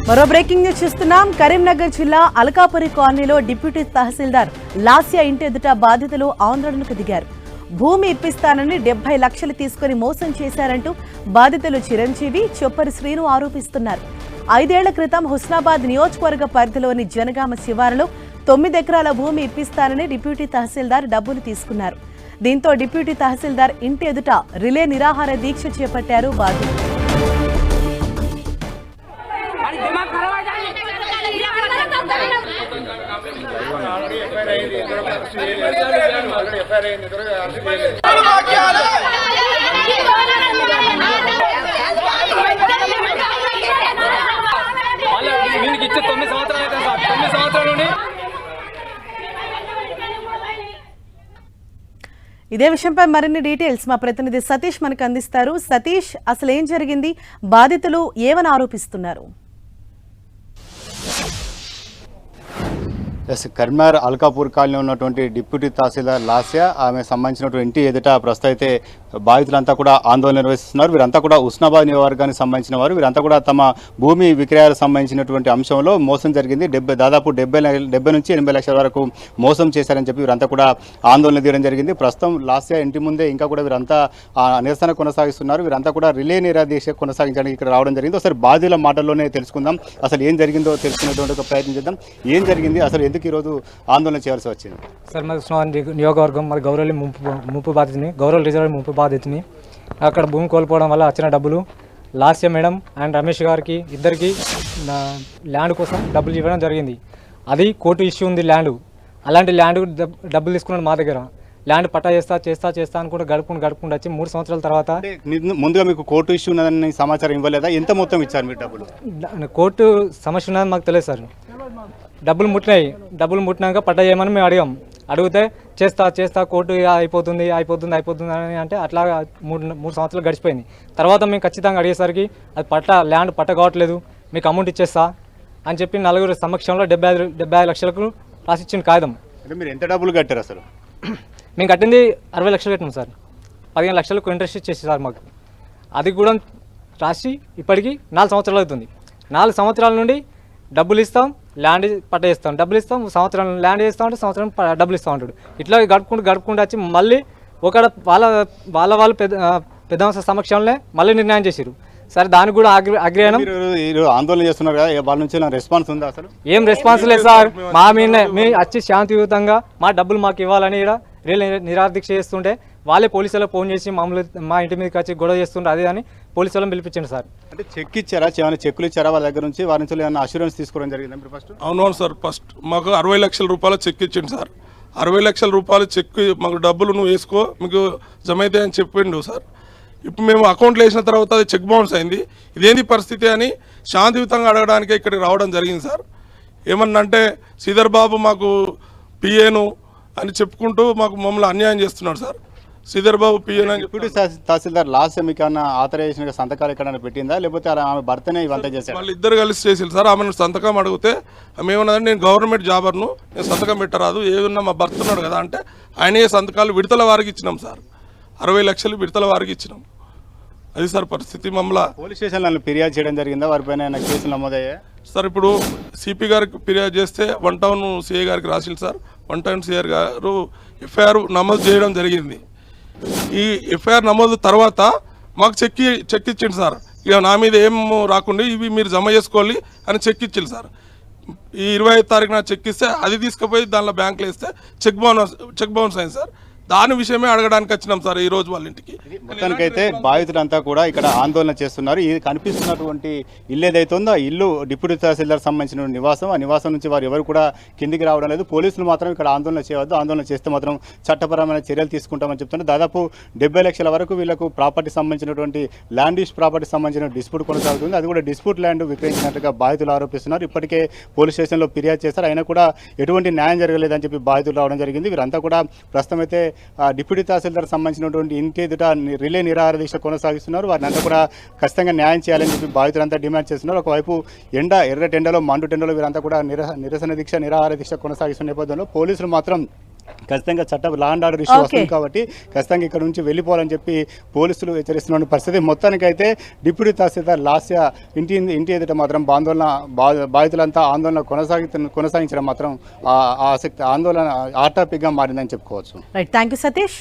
మరో breaking news చూస్తున్నాం. కరీంనగర్ జిల్లా అలకాపురి కాలనీలో డిప్యూటీ తహసీల్దార్ లాస్య ఇంటి ఎదుట బాధితులు ఆందోళనకు దిగారు. భూమి ఇప్పిస్తానని 70 లక్షలు తీసుకుని మోసం చేశారంటూ బాధితులు చిరంజీవి, చొప్పరి శ్రీను ఆరోపిస్తున్నారు. 5 ఏళ్ల క్రితం హుస్నాబాద్ నియోజకవర్గ పరిధిలోని జనగామ శివారులో 9 ఎకరాల భూమి ఇప్పిస్తానని డిప్యూటీ తహసీల్దార్ డబ్బులు తీసుకున్నారు. దీంతో డిప్యూటీ తహసీల్దార్ ఇంటి ఎదుట రిలే నిరాహార దీక్ష చేపట్టారు బాధితులు. ఇదే విషయంపై మరిన్ని డీటెయిల్స్ మా ప్రతినిధి సతీష్ మనకు అందిస్తారు. సతీష్, అసలు ఏం జరిగింది? బాధితులు ఏమని ఆరోపిస్తున్నారు? కరీంనగర్ అల్కాపూర్ కాలనీ ఉన్నటువంటి డిప్యూటీ తహసీల్దార్ లాస్య, ఆమె సంబంధించినటువంటి ఇంటి ఎదుట ప్రస్తుతం అయితే బాధితులంతా కూడా ఆందోళన నిర్వహిస్తున్నారు. వీరంతా కూడా హుస్నాబాద్ నియోజకవర్గానికి సంబంధించిన వారు. వీరంతా కూడా తమ భూమి విక్రయాలకు సంబంధించినటువంటి అంశంలో మోసం జరిగింది. దాదాపు 70 నుంచి 80 లక్షల వరకు మోసం చేశారని చెప్పి వీరంతా కూడా ఆందోళన తీయడం జరిగింది. ప్రస్తుతం లాస్య ఇంటి ముందే ఇంకా కూడా వీరంతా నిరసన కొనసాగిస్తున్నారు. వీరంతా కూడా రిలే నిరాదీక్ష కొనసాగించడానికి ఇక్కడ రావడం జరిగింది. ఒకసారి బాధితుల మాటల్లోనే తెలుసుకుందాం, అసలు ఏం జరిగిందో తెలుసుకునేటువంటి ఒక ప్రయత్నం చేద్దాం. ఏం జరిగింది, అసలు ఎందుకు ఈరోజు ఆందోళన చేయాల్సి వచ్చింది? సార్, మాది హుస్నాబాద్ నియోజకవర్గం, మరి గౌరవ ముంపు బాధితుని, గౌరవ రిజర్వ్ ముంపు బాధితుని. అక్కడ భూమి కోల్పోవడం వల్ల వచ్చిన డబ్బులు లాస్య మేడం అండ్ రమేష్ గారికి ఇద్దరికి ల్యాండ్ కోసం డబ్బులు ఇవ్వడం జరిగింది. అది కోర్టు ఇష్యూ ఉంది ల్యాండ్. అలాంటి ల్యాండ్ డబ్బులు తీసుకున్నాడు మా దగ్గర. ల్యాండ్ పట్టా చేస్తా అనుకుంటే గడుపుకుంటూ వచ్చి 3 సంవత్సరాల తర్వాత ముందుగా మీకు కోర్టు ఇష్యూ ఉన్నదని సమాచారం ఇవ్వలేదా? ఎంత మొత్తం ఇచ్చారు మీరు డబ్బులు? కోర్టు సమస్య ఉన్నదని మాకు తెలియదు సార్. డబ్బులు ముట్టినాక పట్టా చేయమని మేము అడిగితే చేస్తా కోర్టు అయిపోతుంది అని అంటే అట్లా 3 సంవత్సరాలు గడిచిపోయింది. తర్వాత మేము ఖచ్చితంగా అడిగేసరికి అది ల్యాండ్ పట్ట కావట్లేదు, మీకు అమౌంట్ ఇచ్చేస్తా అని చెప్పి 4 సమక్షంలో 75 లక్షలకు రాసిచ్చిన కాగితం. అంటే మీరు ఎంత డబ్బులు కట్టారు అసలు? మేము కట్టింది 60 లక్షలు కట్టినాం సార్. 15 లక్షలకు ఇంట్రెస్ట్ ఇచ్చేసి సార్ మాకు. అది కూడా రాసి ఇప్పటికీ 4 సంవత్సరాలు అవుతుంది. 4 సంవత్సరాల నుండి డబ్బులు ఇస్తాం, ల్యాండ్ పట్ట చేస్తాం, డబ్బులు ఇస్తాం, సంవత్సరం ల్యాండ్ చేస్తూ ఉంటే సంవత్సరం డబ్బులు ఇస్తూ ఉంటాడు. ఇట్లా గడుపుకుంటూ వచ్చి మళ్ళీ ఒక వాళ్ళ పెద్ద సమక్షంలో మళ్ళీ నిర్ణయం చేశారు. సరే, దానికి కూడా అగ్రి అయినా ఆందోళన చేస్తున్నారు కదా, వాళ్ళ నుంచి రెస్పాన్స్ ఉందా? అసలు ఏం రెస్పాన్స్ లేదు సార్. మా మీద మీ వచ్చి శాంతియుతంగా మా డబ్బులు మాకు ఇవ్వాలని ఇక్కడ నిరాదీక్ష చేస్తుంటే వాళ్ళే పోలీసులకు ఫోన్ చేసి మా ఇంటి మీదకి వచ్చి గొడవ చేస్తుంటే అదే అని పోలీసులను పిలిపించండి సార్. అంటే చెక్ ఇచ్చారా, ఏమైనా చెక్కులు ఇచ్చారా వాళ్ళ దగ్గర నుంచి? వారి నుంచి ఏమైనా అష్యూరెన్స్ తీసుకోవడం జరిగిందా మీరు ఫస్ట్? అవునవును సార్, ఫస్ట్ మాకు 60 లక్షల రూపాయలు చెక్ ఇచ్చిండు సార్. 60 లక్షల రూపాయలు చెక్, మాకు డబ్బులు నువ్వు వేసుకో, మీకు జమ అయితే అని చెప్పిండు సార్. ఇప్పుడు మేము అకౌంట్లో వేసిన తర్వాత అది చెక్ బౌన్స్ అయింది. ఇదేంది పరిస్థితి అని శాంతియుతంగా అడగడానికి ఇక్కడికి రావడం జరిగింది సార్. ఏమన్నంటే శ్రీధర్ బాబు మాకు పిఏను అని చెప్పుకుంటూ మమ్మల్ని అన్యాయం చేస్తున్నాడు సార్. శ్రీధర్ బాబు పిఏను అని డిప్యూటీ తహసీల్దార్ లాస్ట్ మీకు ఏమన్నా ఆథరైజేషన్ సంతకాలు ఎక్కడైనా పెట్టిందా, లేకపోతే ఆమె భర్తనే ఇవంతా చేశారు? వాళ్ళు ఇద్దరు కలిసి చేసింది సార్. ఆమెను సంతకం అడిగితే ఆమె ఏమన్నదంటే నేను గవర్నమెంట్ జాబర్ను, నేను సంతకం పెట్టరాదు, ఏదన్నా మా భర్త ఉన్నాడు కదా అంటే ఆయనే సంతకాలు విడతల వారికి ఇచ్చినాం సార్. 60 లక్షలు విడతల వారికి ఇచ్చినాం. అది సార్ పరిస్థితి. మమ్మల్ని పోలీస్ స్టేషన్లో ఫిర్యాదు చేయడం జరిగిందా? వారిపైన కేసులు నమోదయ్యా సార్? ఇప్పుడు సిపి గారికి ఫిర్యాదు చేస్తే 1 టౌన్ సిఐ గారికి రాసిల్లు సార్. 1 టౌన్ సిఐ గారు ఎఫ్ఐఆర్ నమోదు చేయడం జరిగింది. ఈ ఎఫ్ఐఆర్ నమోదు తర్వాత మాకు చెక్ ఇచ్చింది సార్. ఇక నా మీద ఏం రాకుండా ఇవి మీరు జమ చేసుకోవాలి అని చెక్ ఇచ్చింది సార్. ఈ 25వ తారీఖున చెక్ ఇస్తే అది తీసుకుపోయి దానిలో బ్యాంకులో ఇస్తే చెక్ బౌన్స్ అయింది సార్. దాని విషయమే అడగడానికి వచ్చినాం సార్ ఈ రోజు వాళ్ళ ఇంటికి. మొత్తానికైతే బాధితులంతా కూడా ఇక్కడ ఆందోళన చేస్తున్నారు. ఇది కనిపిస్తున్నటువంటి ఇల్లు ఏదైతే ఉందో ఆ ఇల్లు డిప్యూటీ తహసీల్దార్ సంబంధించిన నివాసం. ఆ నివాసం నుంచి వారు ఎవరు కూడా కిందికి రావడం లేదు. పోలీసులు మాత్రం ఇక్కడ ఆందోళన చేయవద్దు, ఆందోళన చేస్తే మాత్రం చట్టపరమైన చర్యలు తీసుకుంటామని చెప్తున్నారు. దాదాపు 70 లక్షల వరకు వీళ్ళకు ప్రాపర్టీ సంబంధించినటువంటి ల్యాండ్ యూస్ ప్రాపర్టీ సంబంధించిన డిస్ప్యూట్ కొనసాగుతుంది. అది కూడా డిస్ప్యూట్ ల్యాండ్ విక్రయించినట్టుగా బాధితులు ఆరోపిస్తున్నారు. ఇప్పటికే పోలీస్ స్టేషన్లో ఫిర్యాదు చేశారు, అయినా కూడా ఎటువంటి న్యాయం జరగలేదని చెప్పి బాధితులు రావడం జరిగింది. వీరంతా కూడా ప్రస్తుతం అయితే డిప్యూటీ తహసీల్దార్ సంబంధించినటువంటి ఇంటి ఎదుట రిలే నిరాహార దీక్ష కొనసాగిస్తున్నారు. వారిని అంతా కూడా ఖచ్చితంగా న్యాయం చేయాలని చెప్పి బాధితులంతా డిమాండ్ చేస్తున్నారు. ఒకవైపు ఎర్ర టెండలో మండు టెండలో వీరంతా కూడా నిరసన దీక్ష నిరాహార దీక్ష కొనసాగిస్తున్న నేపథ్యంలో పోలీసులు మాత్రం ఖచ్చితంగా law and order issue Okay. వస్తుంది కాబట్టి ఖచ్చితంగా ఇక్కడ నుంచి వెళ్ళిపోవాలని చెప్పి పోలీసులు హెచ్చరిస్తున్న పరిస్థితి. మొత్తానికైతే డిప్యూటీ తహసీల్దార్ లాస్య ఇంటి ఎదుట మాత్రం బాధితులంతా ఆందోళన కొనసాగించడం మాత్రం ఆసక్తి ఆందోళన టాపిక్గా మారిందని చెప్పుకోవచ్చు. Right, thank you Satish.